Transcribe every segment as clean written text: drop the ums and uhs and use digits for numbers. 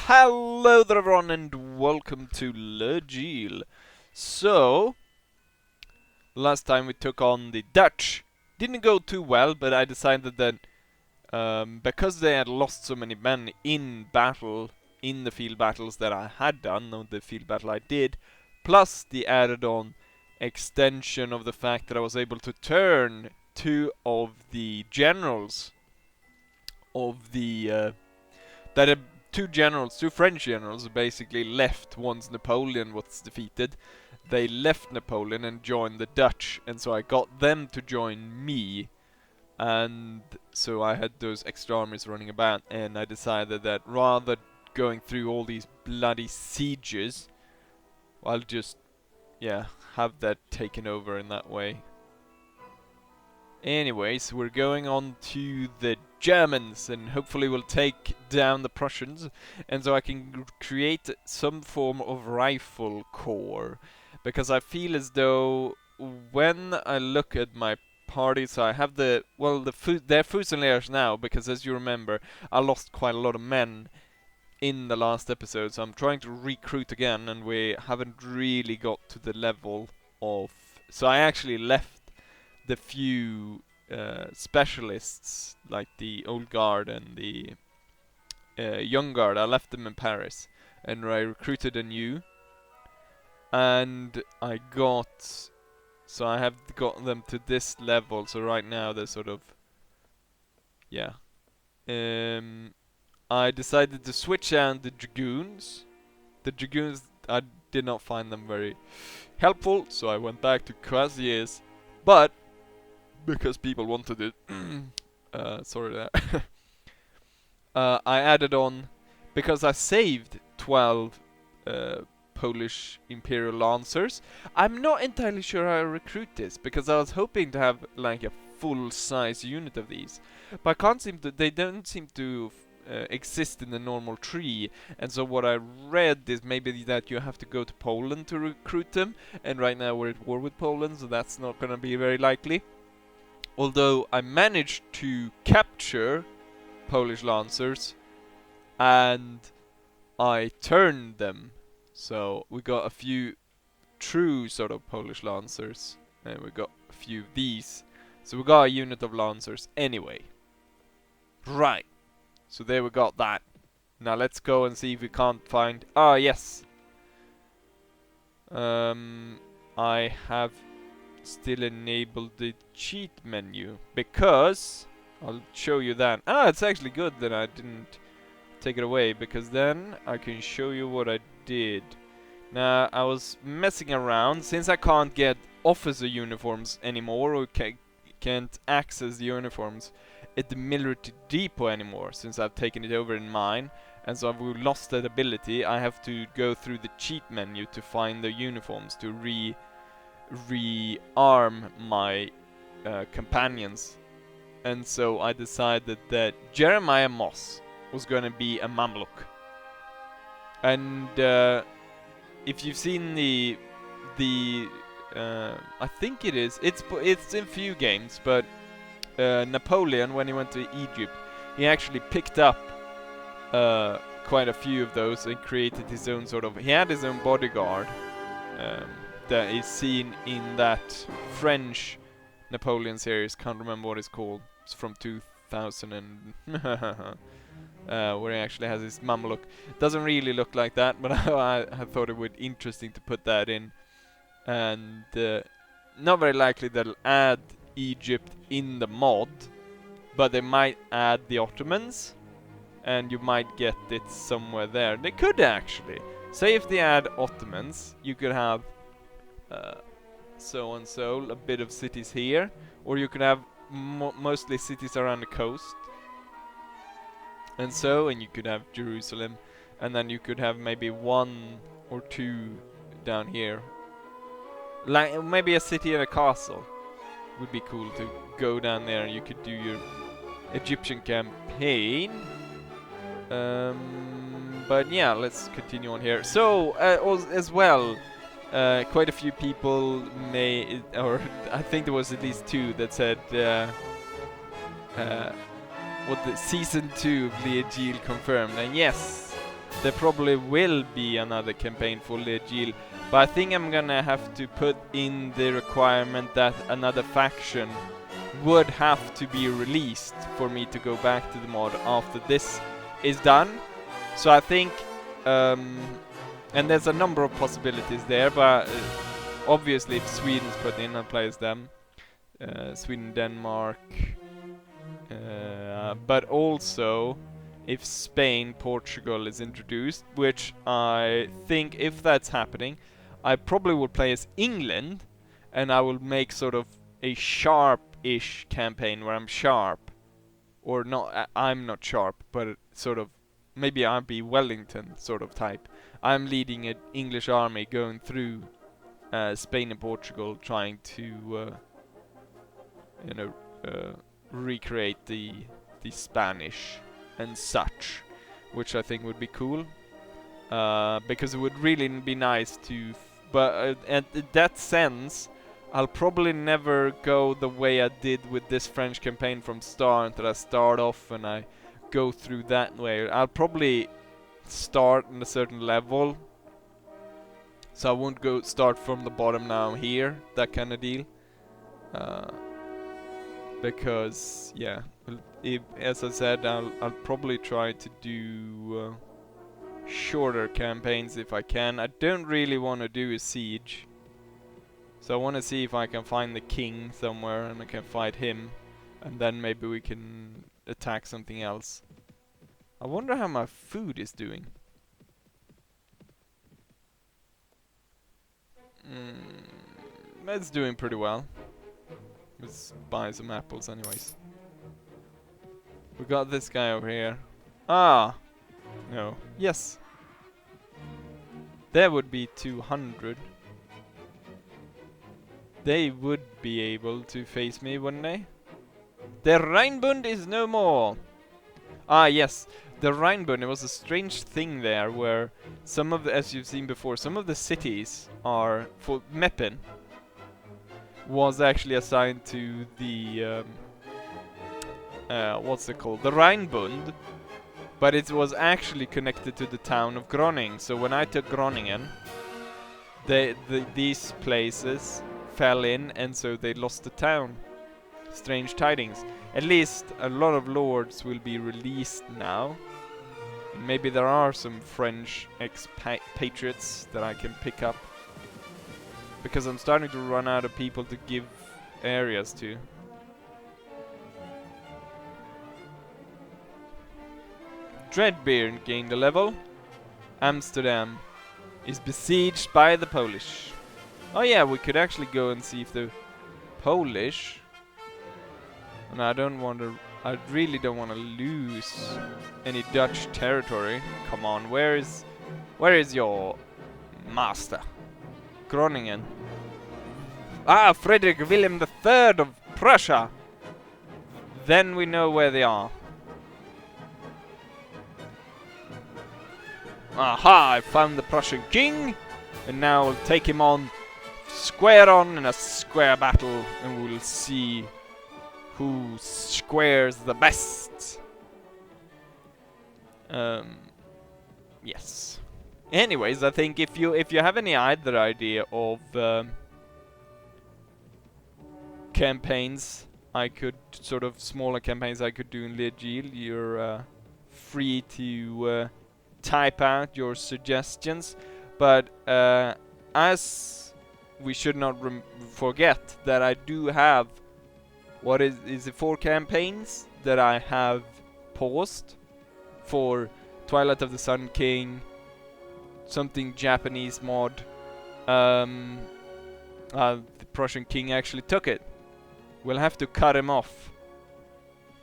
Hello there everyone and welcome to Legil. So, last time we took on the Dutch. Didn't go too well, but I decided that because they had lost so many men in battle, in the field battles that I had done, not the field battle I did, plus the added on extension of the fact that I was able to turn two of the generals of the that two generals, two French generals, basically left once Napoleon was defeated. They left Napoleon and joined the Dutch, and so I got them to join me. And so I had those extra armies running about, and I decided that rather going through all these bloody sieges, I'll just, yeah, have that taken over in that way. Anyways, we're going on to the Germans, and hopefully we'll take down the Prussians, and so I can create some form of rifle corps, because I feel as though when I look at my party, so I have they're Fusiliers now, because as you remember, I lost quite a lot of men in the last episode, so I'm trying to recruit again, and we haven't really got to the level of... So I actually left the few specialists, like the old guard and the young guard. I left them in Paris, and I recruited a new, and I got... So I have got them to this level, so right now they're sort of... Yeah. I decided to switch out the Dragoons. The Dragoons, I did not find them very helpful, so I went back to Cuirassiers, but because people wanted it. Sorry that. I added on, because I saved 12 Polish Imperial Lancers. I'm not entirely sure how I recruit this, because I was hoping to have like a full-size unit of these, but I can't seem to. They don't seem to exist in the normal tree, and so what I read is maybe that you have to go to Poland to recruit them, and right now we're at war with Poland, so that's not gonna be very likely. Although I managed to capture Polish Lancers, and I turned them. So we got a few true sort of Polish Lancers, and we got a few of these. So we got a unit of Lancers anyway. Right. So there we got that. Now let's go and see if we can't find... Ah, yes. I have still enabled the cheat menu, because I'll show you that. It's actually good that I didn't take it away, because then I can show you what I did. Now, I was messing around, since I can't get officer uniforms anymore, or can't access the uniforms at the military depot anymore, since I've taken it over in mine, and so I've lost that ability. I have to go through the cheat menu to find the uniforms to rearm my companions, and so I decided that Jeremiah Moss was going to be a Mamluk. And if you've seen the I think it's in few games, but Napoleon, when he went to Egypt, he actually picked up quite a few of those and created his own sort of... He had his own bodyguard. That is seen in that French Napoleon series. Can't remember what it's called. It's from 2000 and where he actually has his Mamluk. Doesn't really look like that, but I thought it would be interesting to put that in. And not very likely they'll add Egypt in the mod, but they might add the Ottomans, and you might get it somewhere there. They could actually. Say if they add Ottomans, you could have so and so, a bit of cities here, or you could have mostly cities around the coast, and you could have Jerusalem, and then you could have maybe one or two down here, like maybe a city and a castle. Would be cool to go down there, and you could do your Egyptian campaign. But yeah, let's continue on here. So as well, quite a few people or I think there was at least two that said what the season 2 of Legil confirmed, and yes, there probably will be another campaign for Legil, but I think I'm gonna have to put in the requirement that another faction would have to be released for me to go back to the mod after this is done. So I think, and there's a number of possibilities there, but obviously if Sweden's put in, I'll play as them. Sweden, Denmark, but also if Spain, Portugal is introduced, which I think if that's happening, I probably will play as England, and I will make sort of a sharp-ish campaign where I'm sharp, or not. I'm not sharp, but sort of maybe I'll be Wellington sort of type. I'm leading an English army going through Spain and Portugal, trying to recreate the Spanish and such, which I think would be cool, because it would really be nice to. But in that sense, I'll probably never go the way I did with this French campaign from start, that I start off and I go through that way. I'll probably start on a certain level, so I won't go start from the bottom now here, that kind of deal. Because yeah, as I said, I'll probably try to do shorter campaigns if I can. I don't really want to do a siege, so I want to see if I can find the king somewhere and I can fight him, and then maybe we can attack something else. I wonder how my food is doing. It's doing pretty well. Let's buy some apples anyways. We got this guy over here. Ah! No. Yes! There would be 200. They would be able to face me, wouldn't they? The Rheinbund is no more! Ah, yes. The Rheinbund, it was a strange thing there where some of the, as you've seen before, some of the cities are, for Meppen, was actually assigned to the, what's it called? The Rheinbund, but it was actually connected to the town of Groningen. So when I took Groningen, these places fell in, and so they lost the town. Strange tidings. At least a lot of lords will be released now. Maybe there are some French expatriates that I can pick up, because I'm starting to run out of people to give areas to. Dreadbeard gained a level. Amsterdam is besieged by the Polish. Oh yeah, we could actually go and see if the Polish... And I don't want to... I really don't want to lose any Dutch territory. Come on, where is your master? Groningen. Ah, Frederick William III of Prussia. Then we know where they are. Aha, I found the Prussian king, and now I'll take him on in a square battle, and we'll see who squares the best. Yes. Anyways, I think if you have any other idea of campaigns, I could sort of smaller campaigns I could do in Legil, you're free to type out your suggestions. But as we should not forget that I do have, what is it, 4 campaigns that I have paused for Twilight of the Sun King, something Japanese mod. The Prussian king actually took it. We'll have to cut him off,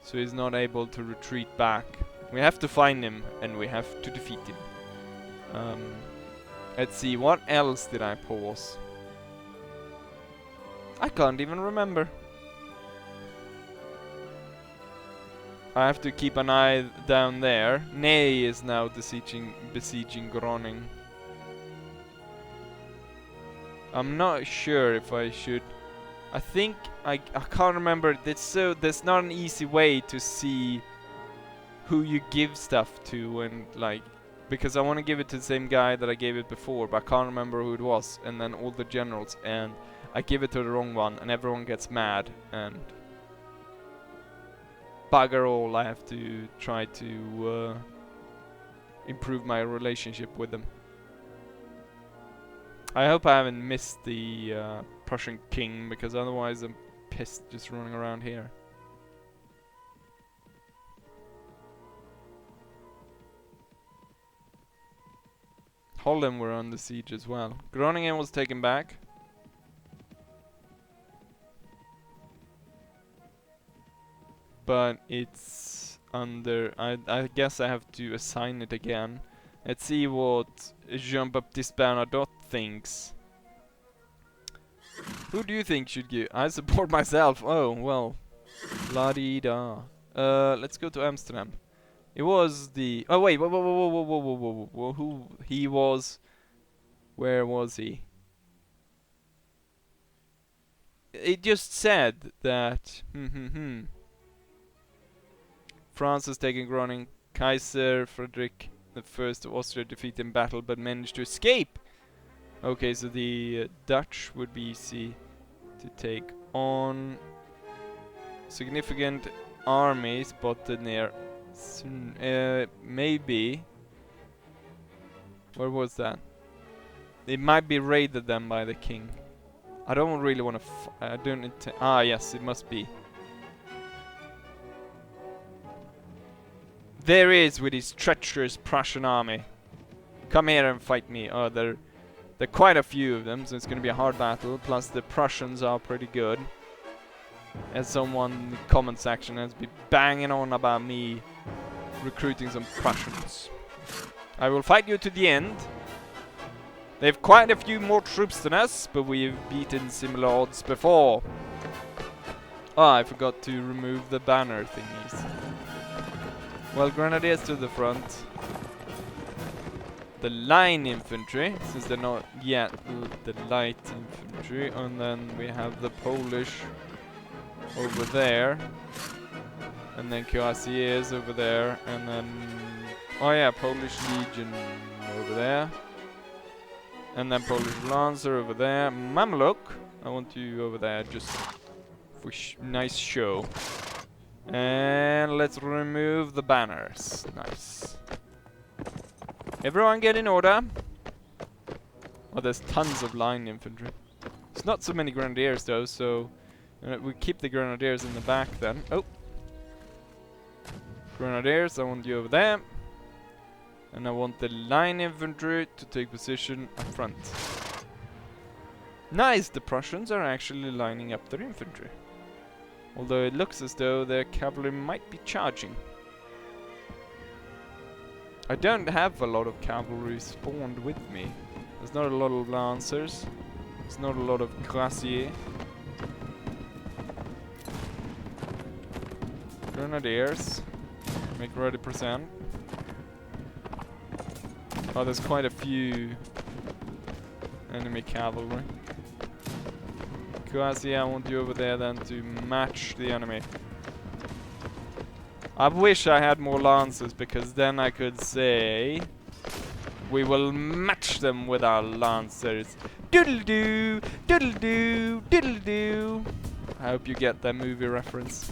so he's not able to retreat back. We have to find him, and we have to defeat him. Let's see, what else did I pause? I can't even remember. I have to keep an eye down there. Ney is now besieging Groningen. I'm not sure if I should. I think I can't remember. There's not an easy way to see who you give stuff to and like Because I want to give it to the same guy that I gave it before, but I can't remember who it was. And then all the generals, and I give it to the wrong one, and everyone gets mad, and bugger all, I have to try to improve my relationship with them. I hope I haven't missed the Prussian king, because otherwise I'm pissed just running around here. Holland were under siege as well. Groningen was taken back. But it's under... I guess I have to assign it again. Let's see what Jean-Baptiste Bernadotte thinks. Who do you think should give? I support myself. Oh, well. La-di-da. Let's go to Amsterdam. It was the... Oh, wait. Whoa. Who he was... Where was he? It just said that... France has taken Groningen. Kaiser Frederick the First of Austria defeated in battle but managed to escape. Okay, so the Dutch would be easy to take on. Significant army spotted near... maybe... Where was that? It might be raided then by the king. I don't really want to... I don't intend... Ah, yes, it must be. There he is with his treacherous Prussian army. Come here and fight me. Oh, there are quite a few of them, so it's going to be a hard battle. Plus the Prussians are pretty good. As someone in the comment section has been banging on about me recruiting some Prussians. I will fight you to the end. They have quite a few more troops than us, but we've beaten similar odds before. Ah, I forgot to remove the banner thingies. Well, grenadiers to the front. The line infantry, since they're not yet the light infantry, and then we have the Polish over there, and then cuirassiers over there, and then oh yeah, Polish Legion over there, and then Polish Lancer over there. Mamluk, I want you over there just for nice show. And let's remove the banners. Nice. Everyone get in order. Oh, there's tons of line infantry. It's not so many grenadiers though, so we keep the grenadiers in the back then. Oh. Grenadiers, I want you over there. And I want the line infantry to take position up front. Nice, the Prussians are actually lining up their infantry. Although it looks as though their cavalry might be charging. I don't have a lot of cavalry spawned with me. There's not a lot of lancers. There's not a lot of cuirassiers. Grenadiers. Make ready percent. Oh, there's quite a few enemy cavalry. Cuirassier, I want you over there then to match the enemy. I wish I had more lancers, because then I could say we will match them with our lancers. Doodle-doo, doodle-doo, doodle-doo. I hope you get that movie reference.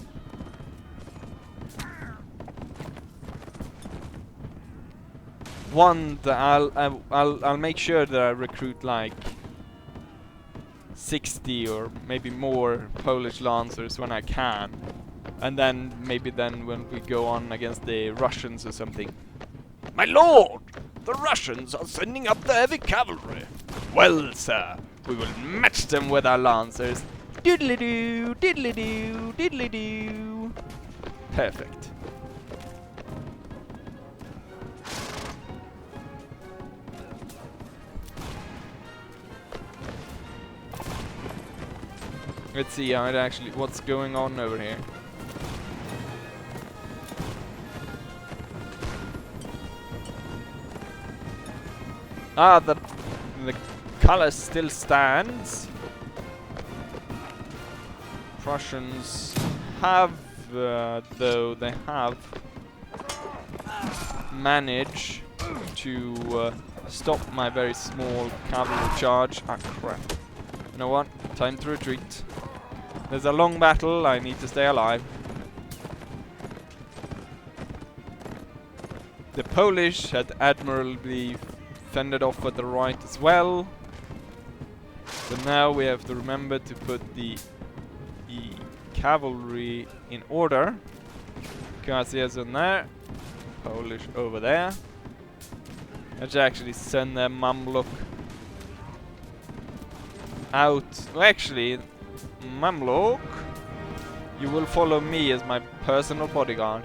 One that I'll make sure that I recruit like 60 or maybe more Polish lancers when I can, and then maybe then when we go on against the Russians or something. My lord, the Russians are sending up the heavy cavalry. Well, sir, we will match them with our lancers. Diddly-doo, diddly-doo, diddly-doo. Perfect. Let's see how it actually, what's going on over here. Ah, the color still stands. Prussians have, though, they have managed to stop my very small cavalry charge. Ah, crap. You know what? Time to retreat. There's a long battle. I need to stay alive. The Polish had admirably fended off at the right as well. But now we have to remember to put the cavalry in order. Kazia's in there. Polish over there. Let's actually send their Mamluk out. Well, actually, Mamluk, you will follow me as my personal bodyguard.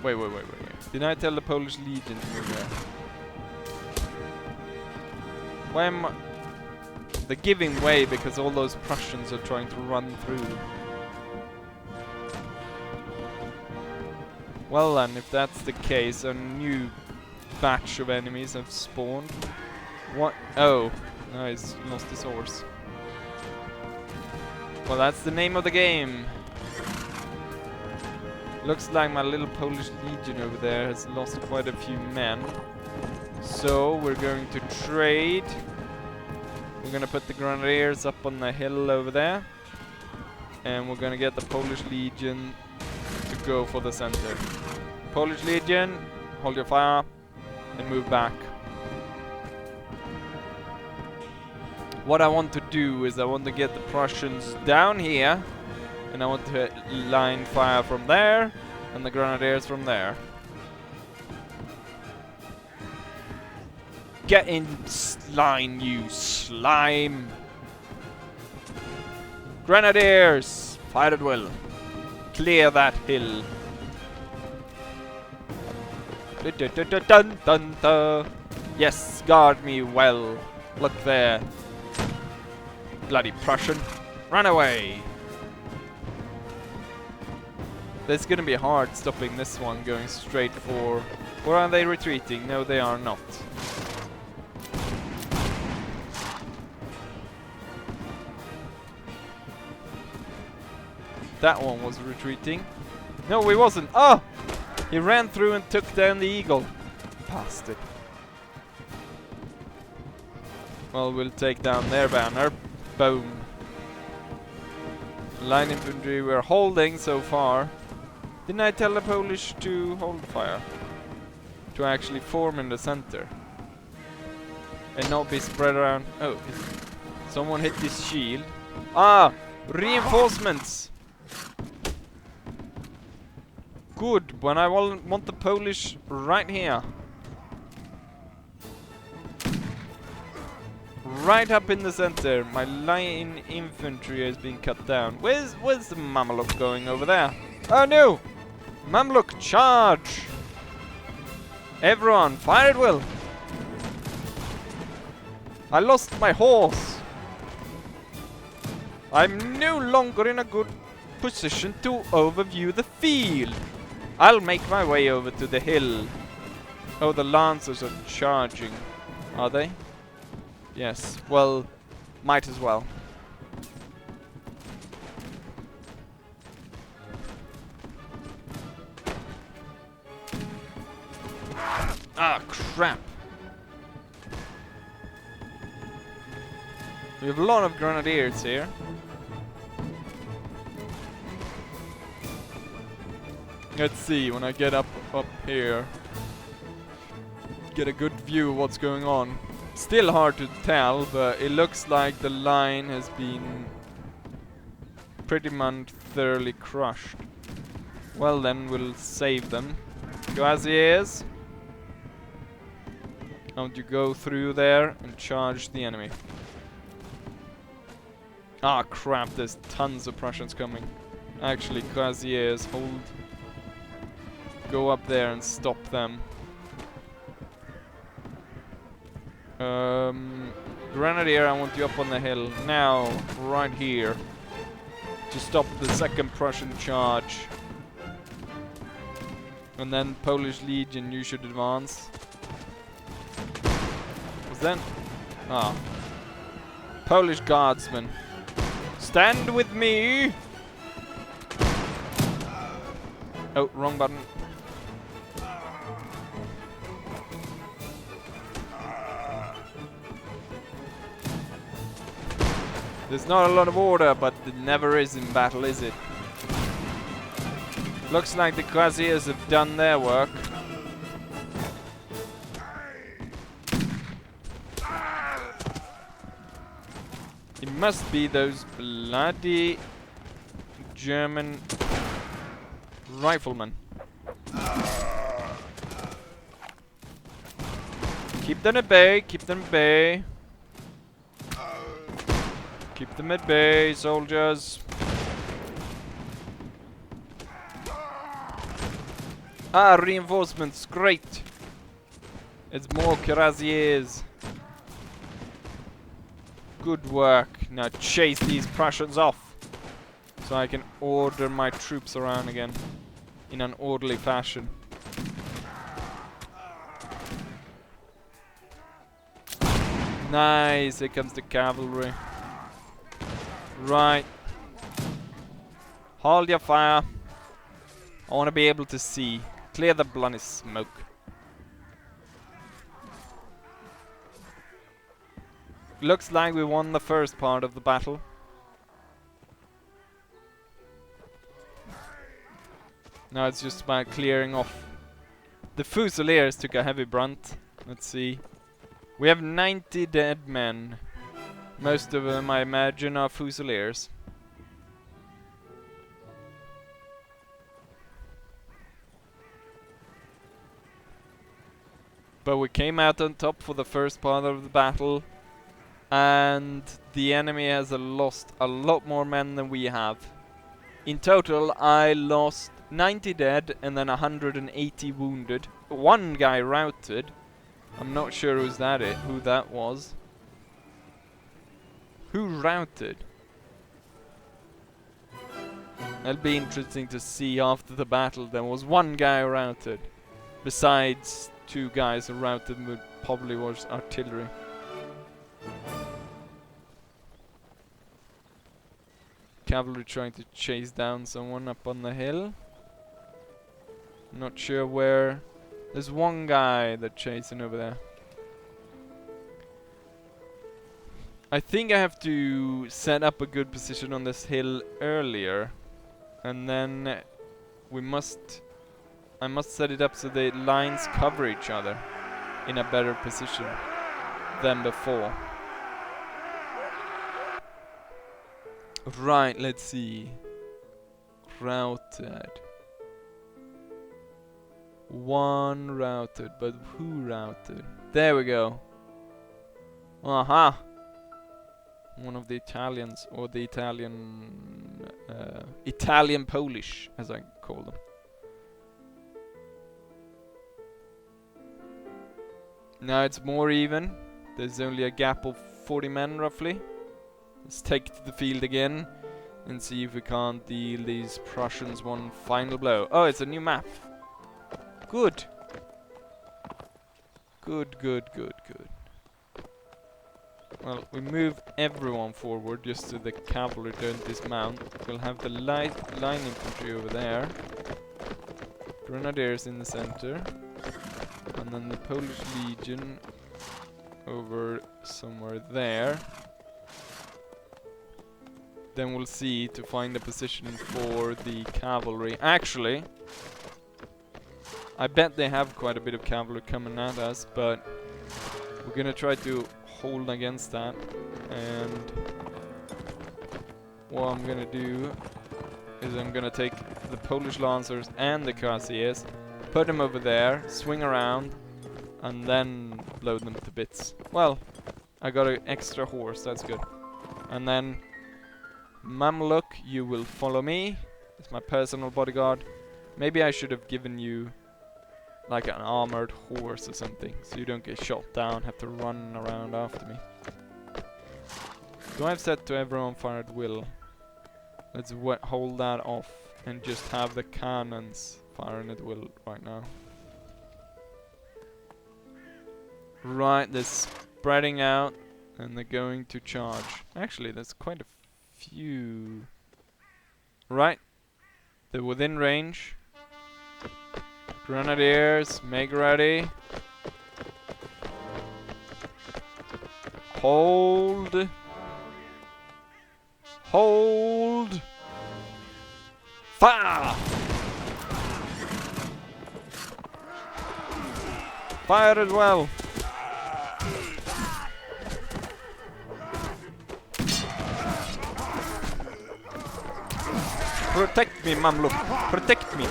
Wait. Didn't I tell the Polish Legion to move there? Why am I... They're giving way because all those Prussians are trying to run through. Well then, if that's the case, a new batch of enemies have spawned. What? Oh, no, he's lost his horse. Well, that's the name of the game. Looks like my little Polish Legion over there has lost quite a few men. So, we're going to trade. We're gonna put the Grenadiers up on the hill over there. And we're gonna get the Polish Legion to go for the center. Polish Legion, hold your fire and move back. What I want to do is I want to get the Prussians down here. And I want to line fire from there and the Grenadiers from there. Get in line, you slime! Grenadiers! Fire at will. Clear that hill. Dun, dun, dun. Yes, guard me well. Look there. Bloody Prussian. Run away! It's gonna be hard stopping this one going straight for... Or are they retreating? No, they are not. That one was retreating. No, he wasn't. Oh! He ran through and took down the eagle. Bastard. Well, we'll take down their banner. Boom. Line infantry we're holding so far. Didn't I tell the Polish to hold fire? To actually form in the center. And not be spread around. Oh, someone hit this shield. Ah! Reinforcements! Good, when I want the Polish right here. Right up in the center. My line infantry is being cut down. Where's the Mamluk going over there? Oh no! Mamluk, charge! Everyone, fire at will! I lost my horse! I'm no longer in a good position to overview the field! I'll make my way over to the hill. Oh, the Lancers are charging. Are they? Yes, well, might as well. Ah, crap. We have a lot of Grenadiers here. Let's see, when I get up here, get a good view of what's going on. Still hard to tell, but it looks like the line has been pretty much thoroughly crushed. Well then, we'll save them. Go as he is. And you go through there and charge the enemy. Ah crap, there's tons of Prussians coming. Actually, Croziers, hold. Go up there and stop them. Grenadier, I want you up on the hill. Now, right here. To stop the second Prussian charge. And then Polish Legion, you should advance. Was then? Ah. Polish Guardsmen. Stand with me! Oh, wrong button. There's not a lot of order, but it never is in battle, is it? Looks like the Quasiers have done their work. It must be those bloody German riflemen. Keep them at bay, keep them at bay. Keep them at bay, soldiers. Ah, reinforcements, great. It's more cuirassiers. Good work. Now chase these Prussians off, so I can order my troops around again in an orderly fashion. Nice, here comes the cavalry. Right. Hold your fire. I want to be able to see. Clear the bloody smoke. Looks like we won the first part of the battle. Now it's just about clearing off. The Fusiliers took a heavy brunt. Let's see. We have 90 dead men. Most of them, I imagine, are Fusiliers. But we came out on top for the first part of the battle. And the enemy has lost a lot more men than we have. In total, I lost 90 dead and then 180 wounded. One guy routed. I'm not sure who that was. Who routed? That'll be interesting to see after the battle. There was one guy routed. Besides two guys who routed, would probably was artillery. Cavalry trying to chase down someone up on the hill. Not sure where. There's one guy that's chasing over there. I think I have to set up a good position on this hill earlier, and then I must set it up so the lines cover each other in a better position than before. Right, let's see. Routed. One routed, but who routed? There we go. Aha! One of the Italians, or the Italian Polish, as I call them. Now it's more even. There's only a gap of 40 men roughly. Let's take to the field again and see if we can't deal these Prussians one final blow. Oh, it's a new map. Good. Good, good, good, good. Well, we move everyone forward just so the cavalry don't dismount. We'll have the line infantry over there. Grenadiers in the center. And then the Polish Legion over somewhere there. Then we'll see to find a position for the cavalry. Actually, I bet they have quite a bit of cavalry coming at us, but we're gonna try to hold against that. And what I'm gonna do is I'm gonna take the Polish Lancers and the Cuirassiers, put them over there, swing around, and then blow them to bits. Well, I got an extra horse, that's good. And then Mamluk, you will follow me. It's my personal bodyguard. Maybe I should have given you like an armored horse or something, so you don't get shot down, have to run around after me. So I've said to everyone fire at will. Let's hold that off and just have the cannons firing at will right now. Right, they're spreading out and they're going to charge. Actually, there's quite a few. Right. They're within range. Grenadiers, make ready. Hold. Hold. Fire! Fire as well. Protect me, Mamluk. Protect me.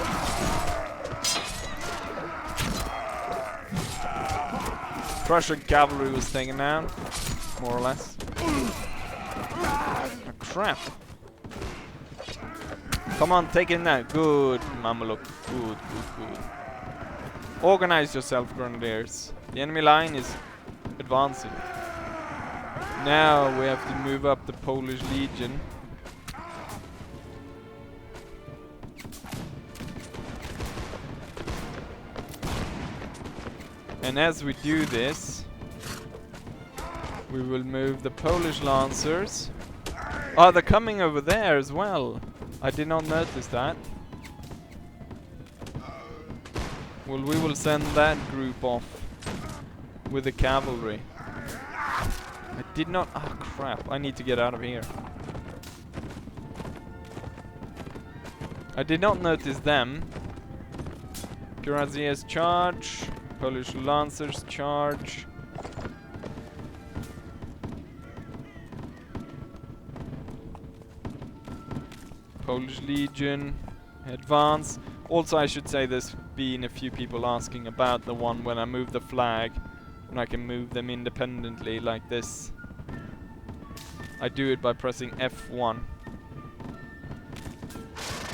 Prussian cavalry was taken down, more or less. Oh, crap. Come on, take it now. Good, Mameluke. Good, good, good. Organize yourself, Grenadiers. The enemy line is advancing. Now we have to move up the Polish Legion. And as we do this, we will move the Polish Lancers. Oh, they're coming over there as well. I did not notice that. Well, we will send that group off with the cavalry. I did not... Oh, crap. I need to get out of here. I did not notice them. Cuirassiers charge. Polish Lancers charge. Polish Legion advance. Also, I should say there's been a few people asking about the one when I move the flag, when I can move them independently like this. I do it by pressing F1.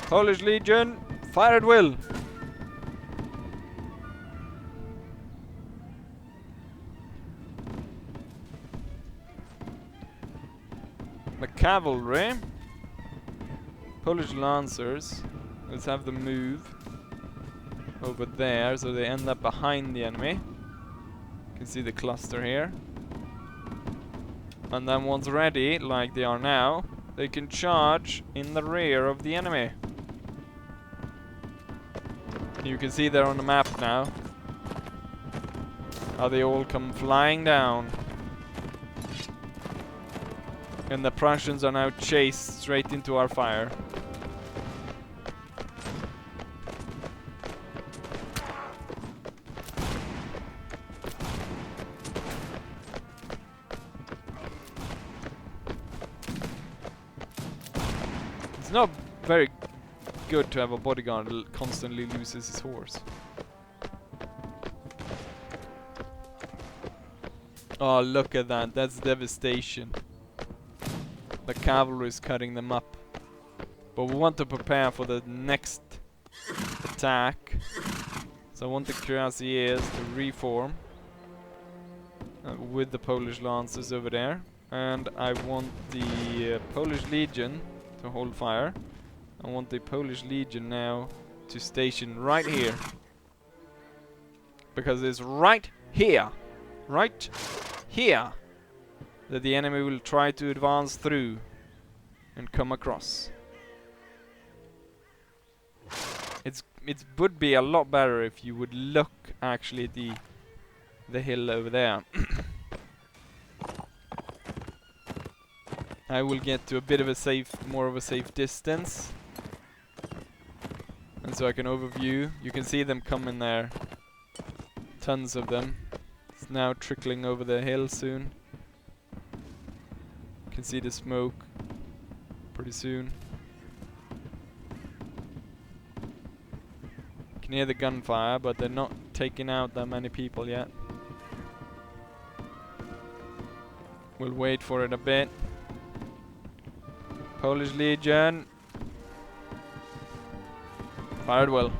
Polish Legion, fire at will! The cavalry, Polish Lancers, let's have them move over there so they end up behind the enemy. You can see the cluster here. And then once ready, like they are now, they can charge in the rear of the enemy. You can see they're on the map now. How they all come flying down. And the Prussians are now chased straight into our fire. It's not very good to have a bodyguard that constantly loses his horse. Oh, look at that. That's devastation. The cavalry is cutting them up. But we want to prepare for the next attack. So I want the cuirassiers to reform with the Polish Lancers over there. And I want the Polish Legion to hold fire. I want the Polish Legion now to station right here. Because it's right here. Right here. That the enemy will try to advance through and come across. It would be a lot better if you would look actually at the hill over there. I will get to a bit of a more of a safe distance, and so I can overview. You can see them coming there. Tons of them. It's now trickling over the hill soon. Can see the smoke pretty soon. Can hear the gunfire, but they're not taking out that many people yet. We'll wait for it a bit. Polish Legion, fire at will.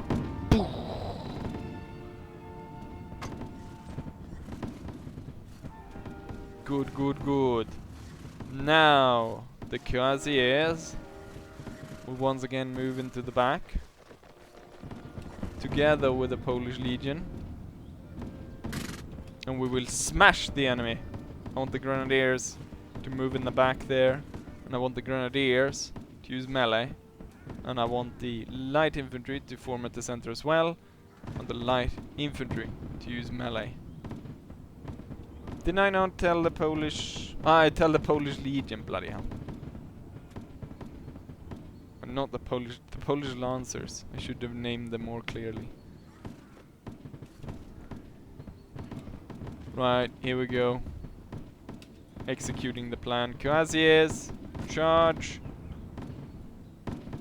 Good, good, good. Now, the cuirassiers will once again move into the back, together with the Polish Legion, and we will smash the enemy. I want the grenadiers to move in the back there, And I want the grenadiers to use melee. And I want the light infantry to form at the center as well. And the light infantry to use melee. Didn't I not tell the Polish... I tell the Polish Legion, bloody hell. And not the Polish Lancers. I should have named them more clearly. Right, here we go. Executing the plan. Cuirassiers, charge.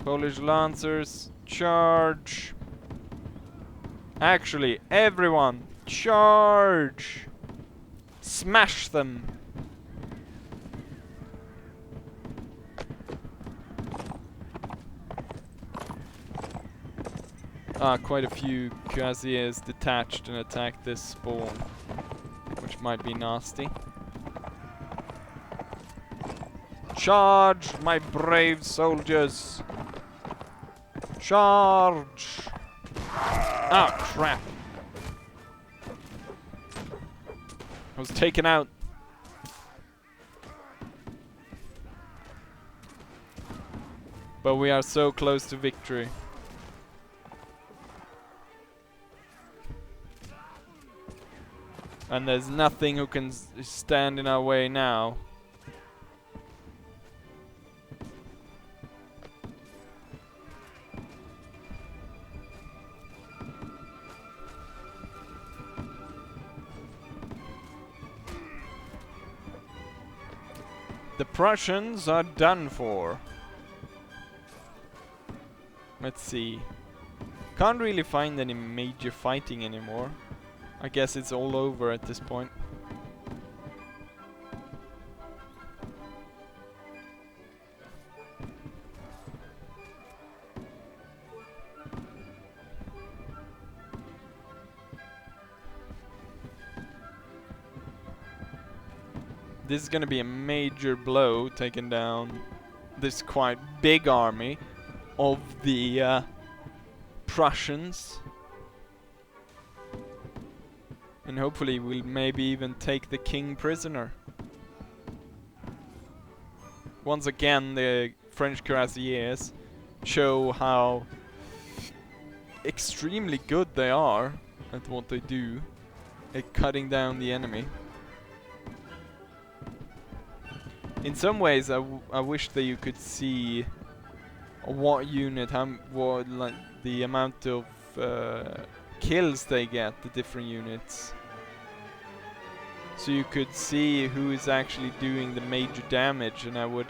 Polish Lancers, charge. Actually, everyone, charge. Smash them. Quite a few Cuirassiers detached and attacked this spawn, which might be nasty. Charge, my brave soldiers! Charge! Ah, crap! I was taken out. But we are so close to victory. And there's nothing who can stand in our way now. The Prussians are done for. Let's see. Can't really find any major fighting anymore. I guess it's all over at this point. This is gonna be a major blow, taking down this quite big army of the Prussians. And hopefully we'll maybe even take the king prisoner. Once again, the French cuirassiers show how extremely good they are at what they do, at cutting down the enemy. In some ways, I wish that you could see what unit, like the amount of kills they get, the different units. So you could see who is actually doing the major damage, and I would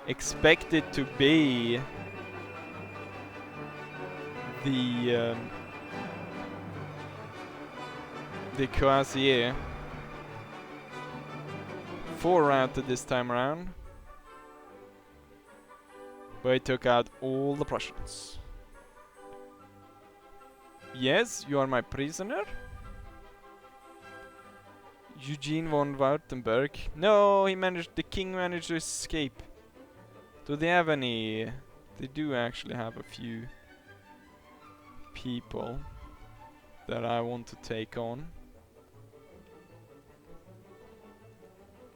expect it to be the cuirassier. 4 routed this time around, but he took out all the Prussians. Yes, you are my prisoner? Eugene von Wartenberg. No, the king managed to escape. Do they have any... They do actually have a few people that I want to take on.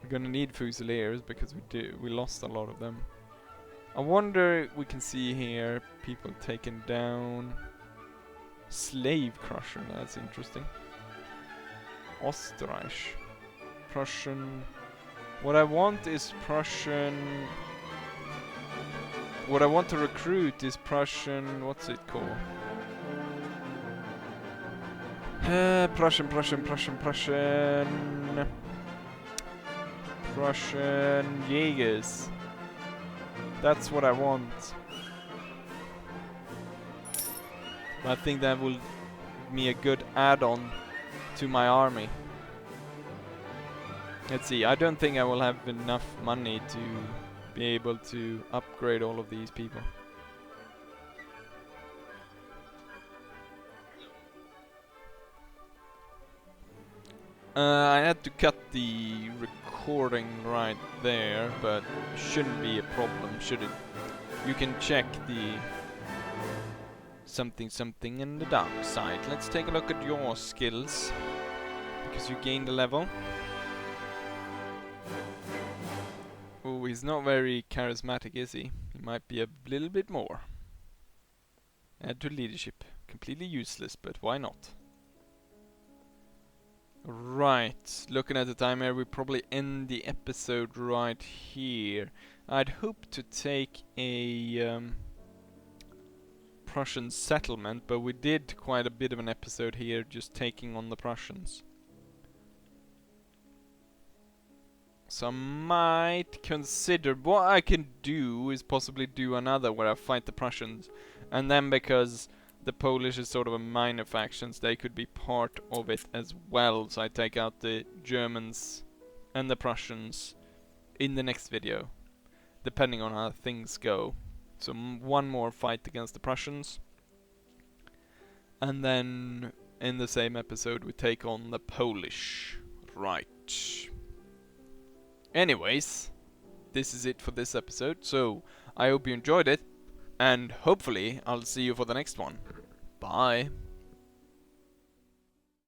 We're gonna need Fusiliers because we lost a lot of them. I wonder if we can see here people taken down. Slave Crusher, that's interesting. Österreich. Prussian. What I want is Prussian. What I want to recruit is Prussian. What's it called? Prussian. Prussian Jägers. That's what I want. I think that will give me a good add-on to my army. Let's see, I don't think I will have enough money to be able to upgrade all of these people. I had to cut the recording right there, but shouldn't be a problem, should it? You can check the something in the dark side. Let's take a look at your skills, because you gained a level. Oh, he's not very charismatic, is he? He might be a little bit more. Add to leadership. Completely useless, but why not? Right, looking at the time here, we probably end the episode right here. I'd hoped to take a Prussian settlement, but we did quite a bit of an episode here just taking on the Prussians. So I might consider, what I can do is possibly do another where I fight the Prussians, and then because the Polish is sort of a minor faction, they could be part of it as well, so I take out the Germans and the Prussians in the next video, depending on how things go. So one more fight against the Prussians, and then in the same episode we take on the Polish. Right. Anyways, this is it for this episode, so I hope you enjoyed it, and hopefully I'll see you for the next one. Bye.